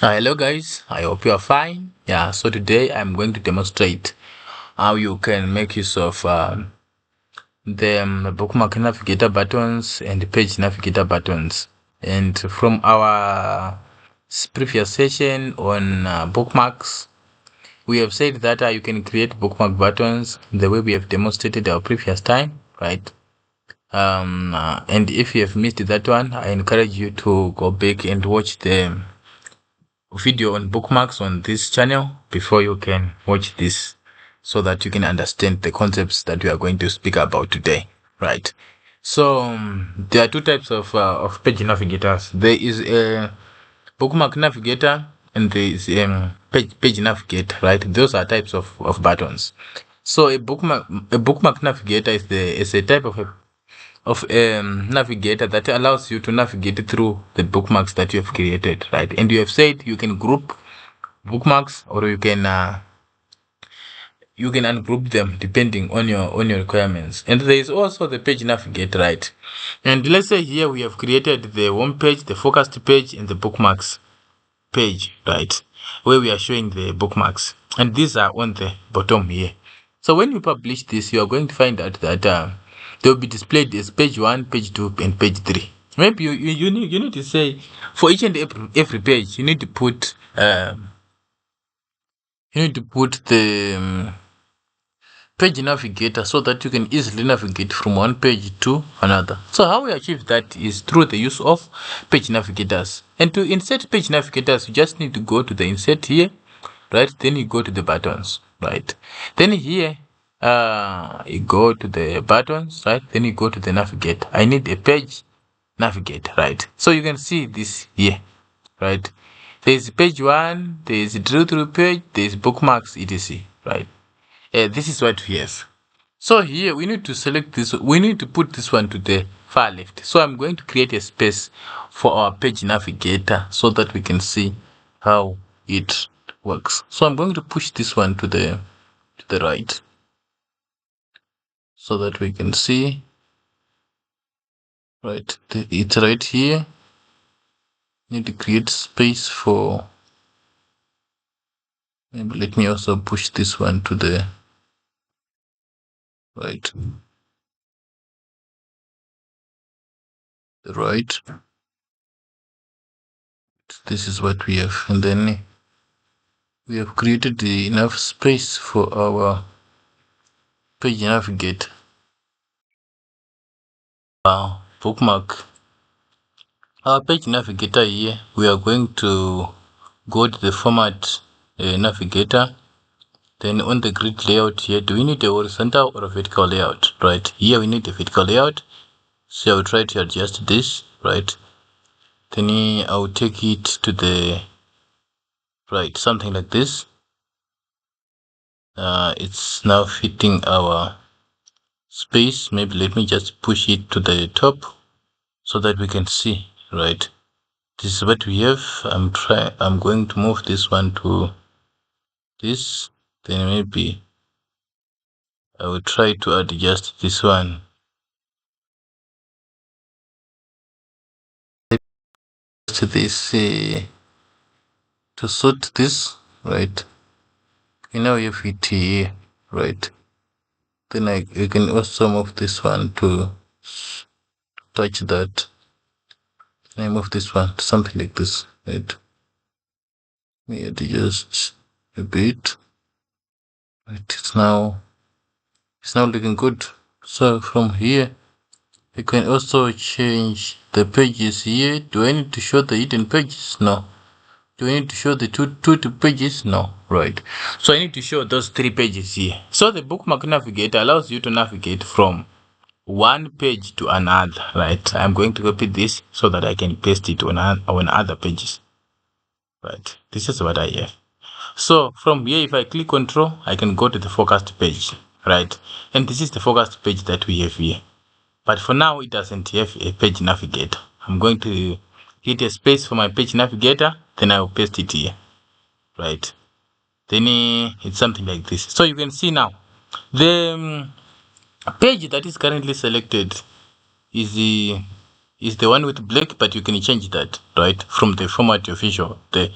Hello guys, I hope you are fine. Yeah, so today I'm going to demonstrate how you can make use of the bookmark navigator buttons and page navigator buttons. And from our previous session on bookmarks, we have said that you can create bookmark buttons the way we have demonstrated our previous time, right? And if you have missed that one, I encourage you to go back and watch the video on bookmarks on this channel before you can watch this, so that you can understand the concepts that we are going to speak about today, right? So there are two types of page navigators. There is a bookmark navigator and there is page navigator, right? Those are types of buttons. So a bookmark navigator is a type of navigator that allows you to navigate through the bookmarks that you have created, right? And you have said you can group bookmarks, or you can ungroup them depending on your requirements. And there is also the page navigator, right? And let's say here we have created the home page, the focused page, and the bookmarks page, right, where we are showing the bookmarks, and these are on the bottom here. So when you publish this, you are going to find out that they will be displayed as page 1, page 2, and page 3. Maybe you need to say for each and every page you need to put the page navigator, so that you can easily navigate from one page to another. So how we achieve that is through the use of page navigators. And to insert page navigators, you just need to go to the insert here, right? Then you go to the buttons, right? Then here you go to the buttons, right? Then you go to the navigate. I need a page navigate, right? So you can see this here, right? There is page 1, there is drill through page, there is bookmarks, etc, right? This is what we have. So here we need to select this. We need to put this one to the far left. So I'm going to create a space for our page navigator so that we can see how it works. So I'm going to push this one to the right, so that we can see, right? It's right here. Need to create space for, maybe let me also push this one to the right. The right. This is what we have, and then we have created enough space for our page navigate bookmark. Our page navigator here, we are going to go to the format navigator. Then on the grid layout here, do we need a horizontal or a vertical layout? Right, here we need a vertical layout, so I will try to adjust this, right? Then I will take it to the right, something like this. It's now fitting our space. Maybe let me just push it to the top so that we can see, right? This is what we have. I'm going to move this one to this. Then maybe I will try to adjust this one. To this to suit this, right? You know, if it here, right? Then I can also move this one to touch that. Then I move this one to something like this, right? We adjust a bit. Right, it's now looking good. So from here you can also change the pages here. Do I need to show the hidden pages? No. Do I need to show the two pages? No. Right. So I need to show those 3 pages here. So the bookmark navigator allows you to navigate from one page to another, right? I'm going to copy this so that I can paste it on other pages. Right. This is what I have. So from here, if I click Control, I can go to the focused page, right? And this is the focused page that we have here. But for now, it doesn't have a page navigator. I'm going to create a space for my page navigator, then I will paste it here, right? Then it's something like this. So you can see now, the page that is currently selected is the one with black, but you can change that, right? From the format of visual, the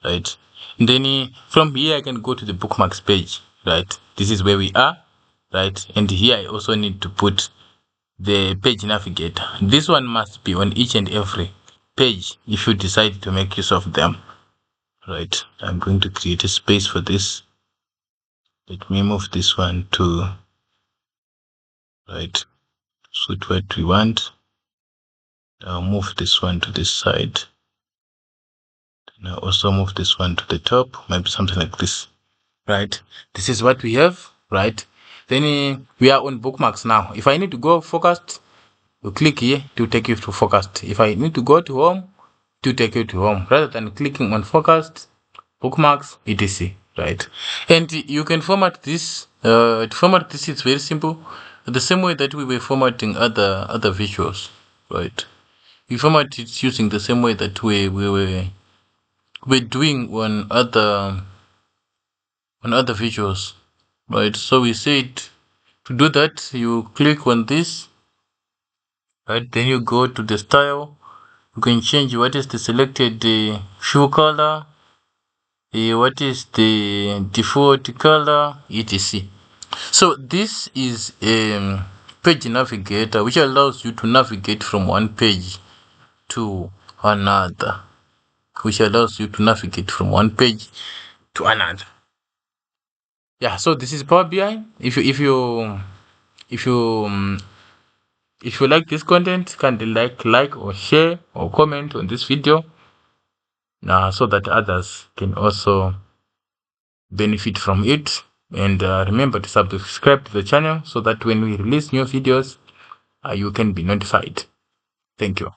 right? And then from here I can go to the bookmarks page, right? This is where we are, right? And here I also need to put the page navigator. This one must be on each and every page if you decide to make use of them, right? I'm going to create a space for this. Let me move this one to right, suit what we want. I'll move this one to this side. Now also move this one to the top, maybe something like this, right? This is what we have, right? Then we are on bookmarks now. If I need to go focused, you click here to take you to focused. If I need to go to home, to take you to home, rather than clicking on focused, bookmarks, etc. Right? And you can format this. To format this, it's very simple. The same way that we were formatting other visuals, right? We format it using the same way that we're doing on other visuals, right? So we said to do that, you click on this, right? Then you go to the style. You can change what is the selected shoe color, what is the default color, etc. So this is a page navigator which allows you to navigate from one page to another. Yeah, so this is Power BI. If you like this content, kindly like or share or comment on this video, so that others can also benefit from it. And remember to subscribe to the channel so that when we release new videos, you can be notified. Thank you.